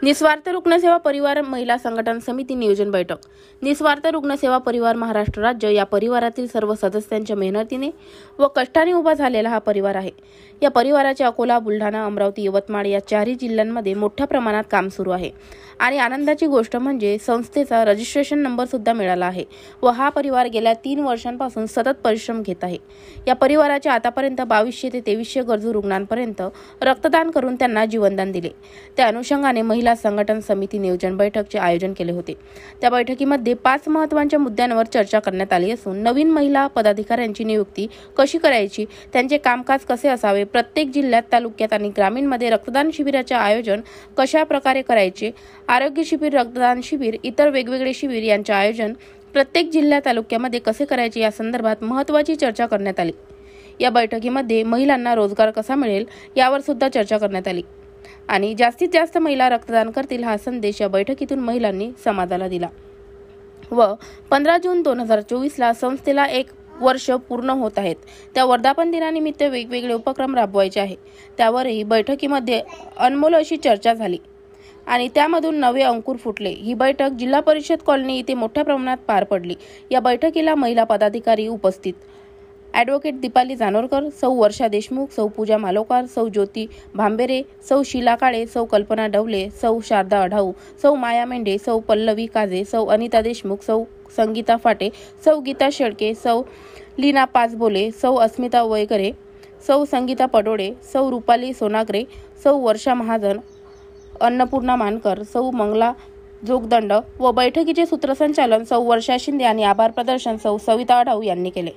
निस्वार्थ रुग्णसेवा परिवार महिला संघटन समिती नियोजन बैठक। निस्वार्थ रुग्णसेवा परिवार महाराष्ट्र राज्य या परिवारातील सर्व सदस्यांच्या मेहनतीने व कष्टाने उभा झालेला हा परिवार आहे। या परिवाराचे अकोला, बुलढाणा, अमरावती, यवतमाळ या चारही जिल्ह्यांमध्ये मोठ्या प्रमाणात काम सुरू आहे आणि आनंदाची गोष्ट म्हणजे संस्थेचा रजिस्ट्रेशन नंबर सुद्धा मिळाला आहे व हा परिवार गेल्या 3 वर्षांपासून सतत परिश्रम घेत आहे। या परिवाराचे आतापर्यंत 2200 ते 2300 गरजू रुग्णांपर्यंत रक्तदान करून त्यांना जीवनदान दिले। त्या अनुषंगाने महिला संघटन समिती नियोजन बैठकचे आयोजन केले होते। त्या बैठकीमध्ये 5 महत्त्वाच्या मुद्द्यांवर चर्चा करण्यात आली असून नवीन महिला पदाधिकाऱ्यांची नियुक्ती कशी करायची, त्यांचे कामकाज कसे असावे, प्रत्येक जिल्ह्यात, तालुक्यात आणि ग्रामीणमध्ये रक्तदान शिबिराचे आयोजन कशा प्रकारे करायचे, आरोग्य शिबिर, रक्तदान शिबिर, इतर वेगवेगळे शिबिर यांचे आयोजन प्रत्येक जिल्ह्यात, तालुक्यामध्ये कसे करायचे या संदर्भात महत्त्वाची चर्चा करण्यात आली। या बैठकीमध्ये महिलांना रोजगार कसा मिळेल यावर सुद्धा चर्चा करण्यात आली आणि जास्तीत जास्त महिला रक्तदान करतील हा संदेश या बैठकीतून महिलांनी समाजाला दिला व 15 जून 2024 ला संस्थेला 1 वर्ष पूर्ण होत आहेत। त्या वर्धापन दिनानिमित्त वेगवेगळे उपक्रम राबवायचे आहे। त्यावरही बैठकीमध्ये अनमोल अशी चर्चा झाली आणि त्यामधून नवे अंकुर फुटले। ही बैठक जिल्हा परिषद कॉलनी येथे मोठ्या प्रमाणात पार पडली। या बैठकीला महिला पदाधिकारी उपस्थित ॲडव्होकेट दीपाली जानोरकर, सौ वर्षा देशमुख, सौ पूजा मालोकार, सौ ज्योती भांबेरे, सौ शीला काळे, सौ कल्पना डवले, सौ शारदा अढाऊ, सौ माया मेंढे, सौ पल्लवी काजे, सौ अनिता देशमुख, सौ संगीता फाटे, सौ गीता शेळके, सौ लीना पाचबोले, सौ अस्मिता वयगरे, सौ संगीता पडोळे, सौ रुपाली सोनागरे, सौ वर्षा महाजन, अन्नपूर्णा मानकर, सौ मंगला जोगदंड व बैठकीचे सूत्रसंचालन सौ वर्षा शिंदे आणि आभार प्रदर्शन सौ सविता अढाऊ यांनी केले।